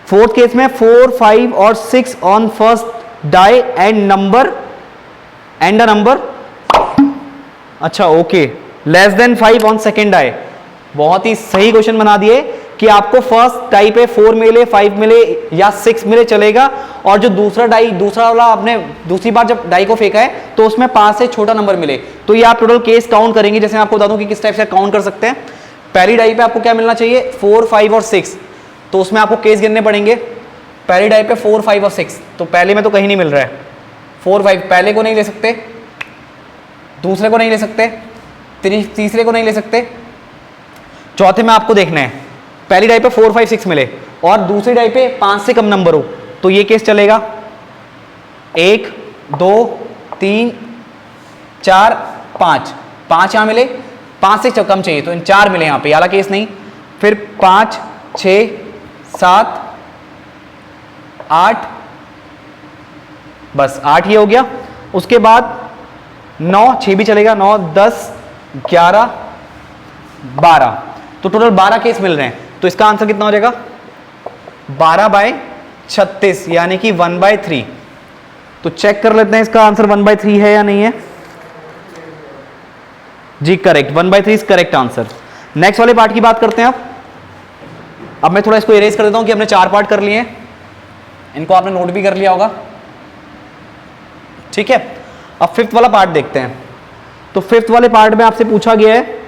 Fourth case में 4, 5 और 6 on first die and a number, अच्छा okay, less than 5 on second die. बहुत ही सही क्वेश्चन बना दिए कि आपको फर्स्ट डाई पे 4 मिले, 5 मिले या 6 मिले चलेगा, और जो दूसरा वाला आपने दूसरी बार जब डाई को फेंका है तो उसमें 5 से छोटा नंबर मिले, तो ये आप टोटल केस काउंट करेंगे। जैसे मैं आपको बता दूं कि किस टाइप से काउंट कर सकते हैं। पहली डाई पे आपको क्या मिलना चाहिए, 4, 5 और 6, तो उसमें आपको केस गिनने पड़ेंगे। पहली डाई पे 4, 5 और 6, तो पहले में तो कहीं नहीं मिल रहा है। 4, 5 पहले को नहीं ले सकते, दूसरे को नहीं ले सकते, तीसरे को नहीं ले सकते, चौथे में आपको देखना है पहली डाई पे 4, 5, 6 मिले और दूसरी डाई पे 5 से कम नंबर हो, तो ये केस चलेगा। 1, 2, 3, 4, 5, 5 यहां मिले, 5 से कम चाहिए तो इन 4 मिले यहां पे, वाला केस नहीं। फिर 5, 6, 7, 8, बस 8 ये हो गया। उसके बाद 9, 6 भी चलेगा, 9, 10, 11, 12, तो टोटल 12 केस मिल रहे हैं। तो इसका आंसर कितना हो जाएगा, 12/36 यानी कि 1/3। तो चेक कर लेते हैं इसका आंसर 1/3 है या नहीं है। जी correct, 1/3 is correct answer. Next वाले पार्ट की बात करते हैं अब मैं थोड़ा इसको इरेज कर देता हूं कि हमने 4 पार्ट कर लिए हैं, इनको आपने नोट भी कर लिया होगा, ठीक है। अब फिफ्थ वाला पार्ट देखते हैं। तो फिफ्थ वाले पार्ट में आपसे पूछा गया है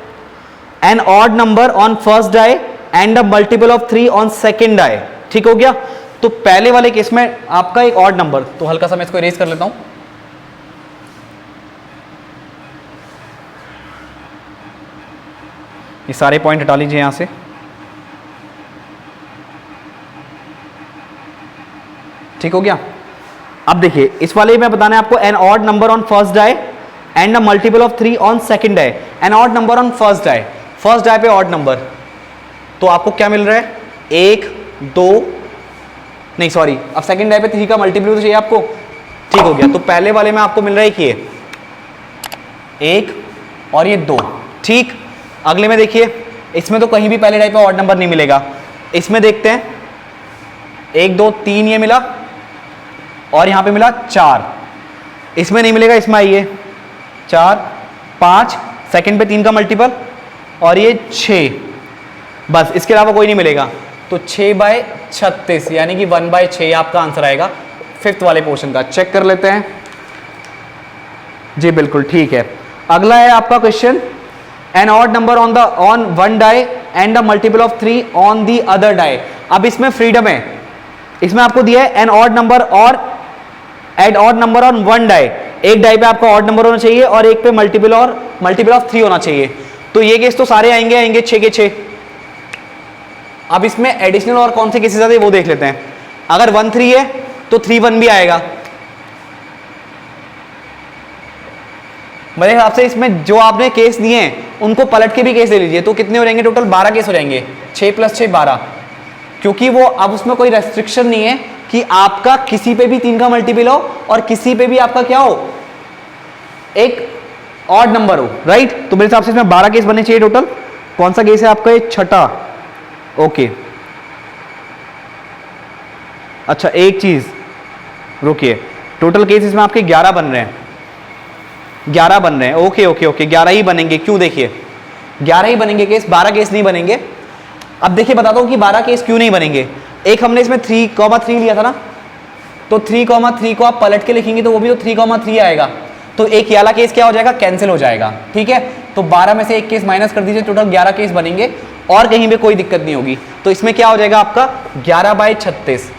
an odd number on first die and a multiple of 3 on second die, ठीक हो गया। तो पहले वाले केस में आपका एक ऑड नंबर, तो हल्का सा मैं इसको इरेज कर लेता हूं। ये सारे पॉइंट हटा लीजिए यहां से, ठीक हो गया। अब देखिए इस वाले में बताना है आपको an odd number on first die and a multiple of 3 on second die. An odd number on first die पे ऑड नंबर, तो आपको क्या मिल रहा है, 1, 2, नहीं सॉरी, अब सेकेंड डाई पे 3 का मल्टीपल तो चाहिए आपको, ठीक हो गया। तो पहले वाले में आपको मिल रहा है कि ये 1 और ये 2, ठीक। अगले में देखिए, इसमें तो कहीं भी पहले डाई पे ऑड नंबर नहीं मिलेगा। इसमें देखते हैं 1, 2, 3 ये मिला और यहां पे मिला 4, इसमें नहीं मिलेगा, इसमें आइए 4, 5, सेकंड पे 3 का मल्टीपल और ये 6, बस इसके अलावा कोई नहीं मिलेगा। तो 6/36 यानी कि 1/6 आपका आंसर आएगा फिफ्थ वाले पोर्शन का। चेक कर लेते हैं, जी बिल्कुल ठीक है। अगला है आपका question, an odd number on one die and a multiple of 3 on the other die. अब इसमें फ्रीडम है, इसमें आपको दिया है एन ऑड नंबर और an odd number on one die, एक डाई पे आपका ऑड नंबर होना चाहिए और एक पे मल्टीपल ऑफ 3 होना चाहिए। तो ये केस तो सारे आएंगे 6 के 6। अब इसमें एडिशनल और कौन से केसेस आते हैं वो देख लेते हैं। अगर 1, 3 है तो 3, 1 भी आएगा। मेरे हिसाब से इसमें जो आपने केस दिए हैं उनको पलट के भी केस ले लीजिए, तो कितने हो जाएंगे, टोटल 12 केस हो जाएंगे, 6 + 6 12, क्योंकि वो अब उसमें कोई रेस्ट्रिक्शन नहीं है कि आपका किसी पे भी 3 का मल्टीपल हो और किसी पे भी आपका क्या हो, एक ऑड नंबर हो, राइट। तो मेरे हिसाब से इसमें 12 केस बनने चाहिए टोटल। कौन सा केस है आपका, ये छठा, ओके। अच्छा एक चीज रुकिए, टोटल केस इसमें आपके 11 बन रहे हैं, 11 बन रहे हैं, ओके ओके ओके, 11 ही बनेंगे। क्यों, देखिए 11 ही बनेंगे केस, 12 केस नहीं बनेंगे। अब देखिए बताता हूं कि 12 केस क्यों नहीं बनेंगे। एक हमने इसमें 3,3 लिया था ना, तो 3,3 को आप पलट के लिखेंगे तो वो भी तो 3,3 आएगा, तो एक वाला केस क्या हो जाएगा, कैंसिल हो जाएगा, ठीक है। तो 12 में से एक केस माइनस कर दीजिए, टोटल 11 केस बनेंगे और कहीं पे कोई दिक्कत नहीं होगी। तो इसमें क्या हो जाएगा आपका 11/36।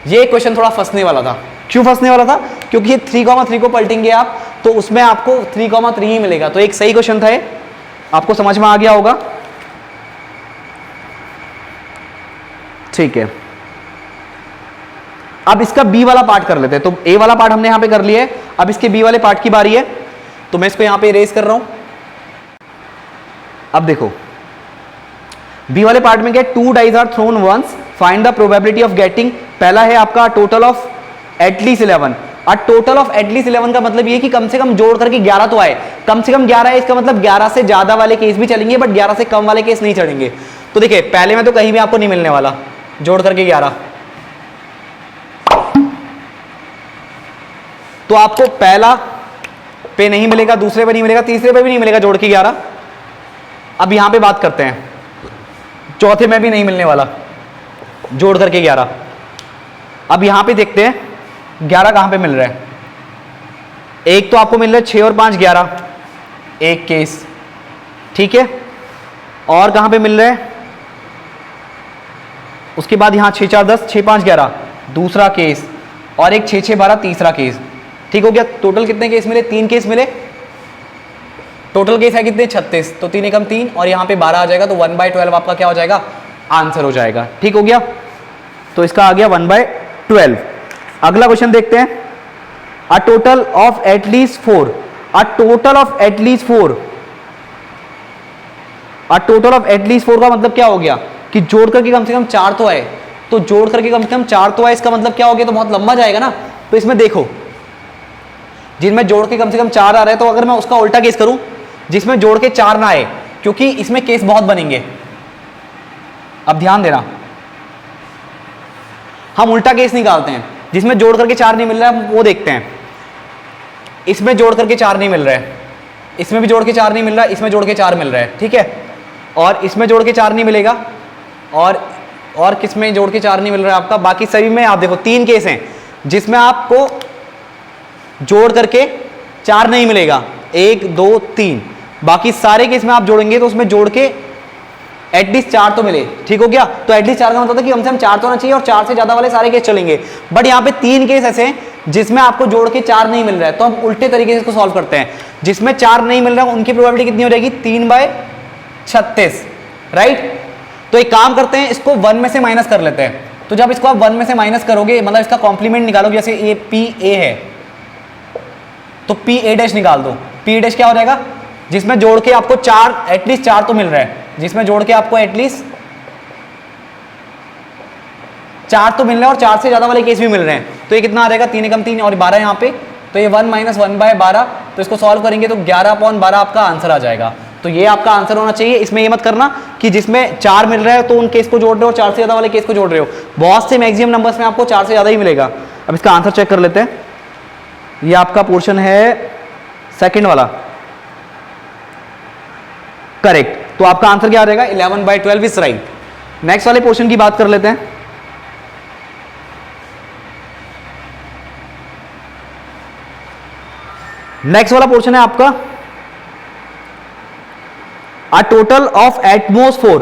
ये क्वेश्चन थोड़ा फंसने वाला था। क्यों फंसने वाला था, क्योंकि ये 3,3 को पलटेंगे आप तो उसमें आपको 3,3 ही मिलेगा। तो एक सही क्वेश्चन था ये, आपको समझ में आ गया होगा, ठीक है। अब इसका बी वाला पार्ट कर लेते हैं। तो ए वाला पार्ट हमने यहां पे कर लिया है, अब इसके बी वाले पार्ट की बारी है। तो मैं इसको यहां पे इरेज कर रहा हूं। अब देखो बी वाले पार्ट में क्या, 2 dice are thrown once, find the probability of getting. पहला है आपका टोटल ऑफ एटलीस्ट 11। और टोटल ऑफ एटलीस्ट 11 का मतलब ये कि कम से कम जोड़ करके 11 तो आए, कम से कम 11 है, इसका मतलब 11 से ज्यादा वाले केस भी चलेंगे बट 11 से कम वाले केस नहीं चलेंगे। तो देखिए पहले में तो कहीं भी आपको नहीं मिलने वाला, जोड़ करके 11। तो आपको पहला पे नहीं मिलेगा, दूसरे पे नहीं मिलेगा, तीसरे पे भी नहीं मिलेगा जोड़ के 11। अब यहां पे बात करते हैं, चौथे में भी नहीं मिलने वाला जोड़ करके 11। अब यहां पे देखते हैं 11 कहां पे मिल रहा है। एक तो आपको मिल रहा है 6 और 5 11, एक केस, ठीक है। और कहां पे मिल रहा है, उसके बाद यहां 6 4 10, 6 5 11 दूसरा केस, और एक 6 6 12 तीसरा केस, ठीक हो गया। टोटल कितने केस मिले, 3 केस मिले। टोटल केस है कितने, 36, तो 3 एकम 3 और यहां पे 12 आ जाएगा, तो 1/12 आपका क्या हो जाएगा, आंसर हो जाएगा, ठीक हो गया। तो इसका आ गया 1/12। अगला क्वेश्चन देखते हैं, a total of at least 4, a total of at least 4, a total of at least 4 का मतलब क्या हो गया कि जोड़ करके कम से कम 4 तो आए, तो जोड़ करके कम से कम 4 तो आए, इसका मतलब क्या हो गया, तो बहुत लंबा जाएगा ना। तो इसमें देखो, जिनमें जोड़ के कम से कम 4 आ रहे हैं, तो अगर मैं उसका उल्टा केस करूं जिसमें जोड़ के 4 ना आए, क्योंकि इसमें केस बहुत बनेंगे। अब ध्यान देना, हम उल्टा केस निकालते हैं, जिसमें जोड़ करके 4 नहीं मिल रहा है वो देखते हैं। इसमें जोड़ करके 4 नहीं मिल रहा है, इसमें भी जोड़ के 4 नहीं मिल रहा है, इसमें जोड़ के 4 मिल रहा है, ठीक है। और इसमें जोड़ के 4 नहीं मिलेगा, और किसमें जोड़ के 4 नहीं मिल रहा है आपका, बाकी सभी में आप देखो 3 केस हैं जिसमें आपको जोड़ करके 4 नहीं मिलेगा, 1 2 3, बाकी सारे केस में आप जोड़ेंगे तो उसमें जोड़ के एटलीस्ट 4 तो मिले, ठीक हो गया। तो एटलीस्ट 4 का मतलब कि कम से कम 4 तो होना चाहिए, और 4 से ज्यादा वाले सारे केस चलेंगे। बट यहाँ पे 3 केस ऐसे हैं जिसमें आपको जोड़ के 4 नहीं मिल रहा है, तो हम उल्टे तरीके से इसको सॉल्व करते हैं। जिसमें 4 नहीं मिल रहा है उनकी प्रोबेबिलिटी कितनी हो जाएगी, 3/36, राइट। तो एक काम करते हैं, इसको 1 में से माइनस कर लेते हैं। तो जब इसको आप 1 में से माइनस करोगे, मतलब इसका कॉम्प्लीमेंट निकालोगे, जैसे ये PA है तो PA' निकाल दो। PA' क्या हो जाएगा, जिसमें जोड़ के आपको 4 एटलीस्ट 4 तो मिल रहा है, जिसमें जोड़ के आपको एटलीस्ट 4 तो मिल रहा है, और 4 से ज्यादा वाले केस भी मिल रहे हैं। तो ये कितना आ जाएगा, 3 एकम 3 और 12 यहाँ पे, तो ये 1 - 1/12। तो इसको सॉल्व करेंगे तो 11/12 आपका आंसर आ जाएगा। तो ये आपका आंसर होना चाहिए। इसमें ये मत करना कि जिसमें 4 मिल रहा है तो उन केस को जोड़ रहे हो, 4 से ज्यादा वाले केस को जोड़ रहे हो। बहुत से मैक्सिमम नंबर्स में आपको 4 से ज्यादा ही मिलेगा। अब इसका आंसर चेक कर लेते हैं। ये आपका पोर्शन है सेकंड वाला, करेक्ट। तो आपका आंसर क्या आ जाएगा, 11/12 इज राइट। नेक्स्ट वाले पोर्शन की बात कर लेते हैं। नेक्स्ट वाला पोर्शन है आपका a total of Atmos 4,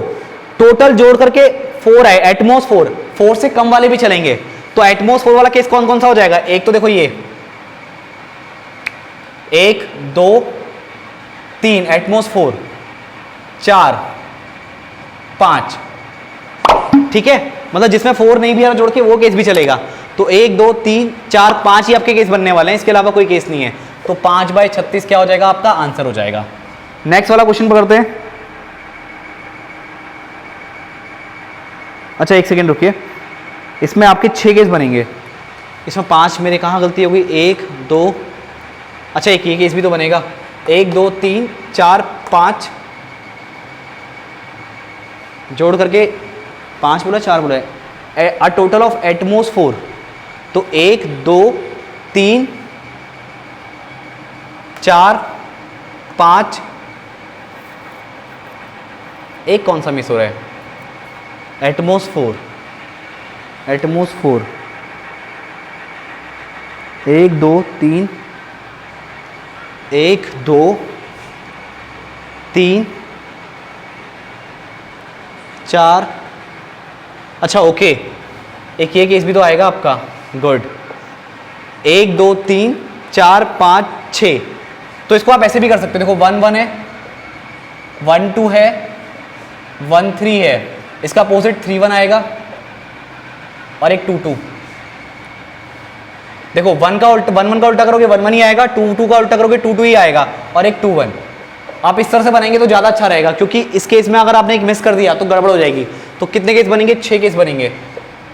total जोड़ करके 4 है, एटमोस 4 से कम वाले भी चलेंगे। तो एटमोस 4 वाला केस कौन कौन सा हो जाएगा, एक तो देखो ये 1 2 3 एटमोस 4, 4 5, ठीक है। मतलब जिसमें 4 नहीं भी आ रहा जोड़ के वो केस भी चलेगा। तो 1 2 3 4 5 ही आपके केस बनने वाले हैं, इसके अलावा कोई केस नहीं है। तो 5/36 क्या हो जाएगा, आपका आंसर हो जाएगा। नेक्स्ट वाला क्वेश्चन पकड़ते हैं। अच्छा एक सेकेंड रुकिए, इसमें आपके 6 केस बनेंगे, इसमें 5 मेरे कहाँ गलती होगी, 1 2, अच्छा एक ये केस भी तो बनेगा, 1 2 3 4 5 जोड़ करके 5 बोला 4 बोला है, अ टोटल ऑफ एटमोस 4। तो 1 2 3 4 5, एक कौन सा मिस हो रहा है, एटमोस 4, एटमोस 4, 1 2 3 1 2 3 4, अच्छा ओके, एक ये केस भी तो आएगा आपका, गुड। 1 2 3 4 5 6, तो इसको आप ऐसे भी कर सकते हो, देखो 1 1 है, 1 2 है, 1 3 है, इसका अपोजिट 3 1 आएगा, और एक 2 2। देखो 1 का उल्टा 1 1 का उल्टा करोगे 1 1 ही आएगा, 2 2 का उल्टा करोगे 2 2 ही आएगा, और एक 2 1। आप इस तरह से बनाएंगे तो ज़्यादा अच्छा रहेगा, क्योंकि इस केस में अगर आपने एक मिस कर दिया तो गड़बड़ हो जाएगी। तो कितने केस बनेंगे, 6 केस बनेंगे।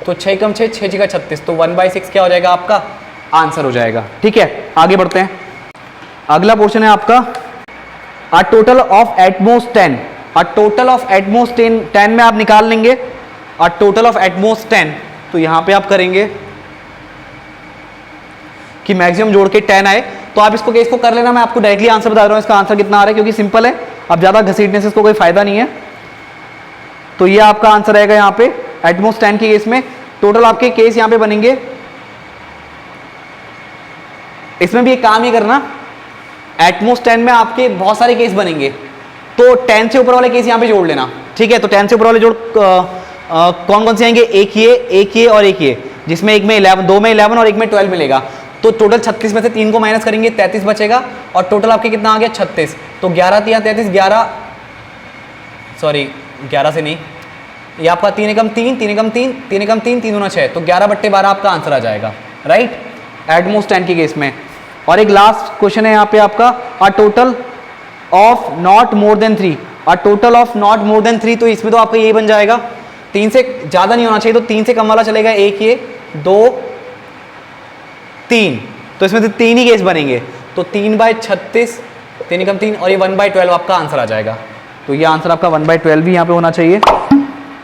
तो 6 कम 6 6 6 36, तो 1/6 क्या हो जाएगा, आपका आंसर हो जाएगा। ठीक है, आगे बढ़ते हैं। अगला पोर्शन है आपका a total of Atmos 10। A total of Atmos 10 में आप निकाल लेंगे अ टोटल ऑफ एटमोस्ट 10, तो यहां पे आप करेंगे कि मैक्सिमम जोड़ के 10 आए। तो आप इसको केस को कर लेना, मैं आपको डायरेक्टली आंसर बता रहा हूं इसका आंसर कितना आ रहा है, क्योंकि सिंपल है, अब ज्यादा घसीटने से इसको कोई फायदा नहीं है। तो ये आपका आंसर रहेगा यहाँ पे एटमोस्ट 10 के केस में। टोटल आपके केस यहां पे बनेंगे, इसमें भी एक काम ही करना, एटमोस्ट 10 में आपके बहुत सारे केस बनेंगे, तो 10 से ऊपर वाले केस यहां पे जोड़ लेना, ठीक है। तो 10 से ऊपर वाले जोड़ कौन कौन से आएंगे, एक ये और एक ये, जिसमें एक में 11, दो में 11 और एक में 12 मिलेगा। तो टोटल 36 में से 3 को माइनस करेंगे, 33 बचेगा, और टोटल आपके कितना आ गया 36। तो 11 3 33, 11 से नहीं, ये आपका 3 एकम 3, 3 एकम 3, 3 एकम 3, 3 दूना 6, तो 11/12 आपका आंसर आ जाएगा, राइट, एटमोस्ट 10 के केस में। और एक लास्ट क्वेश्चन है यहाँ पे आपका, a total of not more than 3, a total of not more than 3, तो इसमें तो आपका ये बन जाएगा, 3 से ज्यादा नहीं होना चाहिए, तो 3 से कम वाला चलेगा, एक ये 2 3, तो इसमें से 3 ही केस बनेंगे, तो 3/36, 3 एकम 3, और ये 1/12 आपका आंसर आ जाएगा। तो ये आंसर आपका 1/12 भी यहाँ पे होना चाहिए,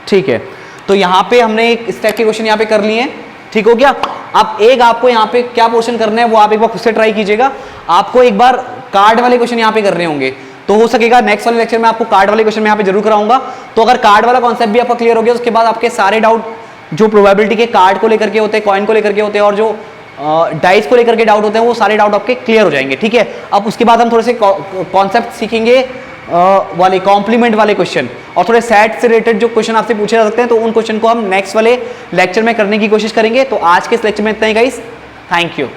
ठीक है। तो यहाँ पे हमने एक इस टाइप के क्वेश्चन यहाँ पे कर लिए हैं, ठीक हो गया। अब एक आपको यहाँ पे क्या पोर्शन करना है वो आप एक बार खुद से ट्राई कीजिएगा। आपको एक बार कार्ड वाले क्वेश्चन यहाँ पे करने होंगे, तो हो सकेगा नेक्स्ट वाले लेक्चर में आपको कार्ड वाले क्वेश्चन में यहाँ पे जरूर कराऊंगा। तो अगर कार्ड वाला कॉन्सेप्ट भी आपका क्लियर हो गया, उसके बाद आपके सारे डाउट जो प्रोबेबिलिटी के कार्ड को लेकर के होते हैं, कॉइन को लेकर के होते हैं, और जो डाइस को लेकर के डाउट होते हैं, वो सारे डाउट आपके क्लियर हो जाएंगे, ठीक है। अब उसके बाद हम थोड़े से कॉन्सेप्ट सीखेंगे वाले कॉम्प्लीमेंट वाले क्वेश्चन, और थोड़े सेट से रिलेटेड जो क्वेश्चन आपसे पूछे जा सकते हैं, तो उन क्वेश्चन को हम नेक्स्ट वाले लेक्चर में करने की कोशिश करेंगे। तो आज के इस लेक्चर में इतना ही गाइस, थैंक यू।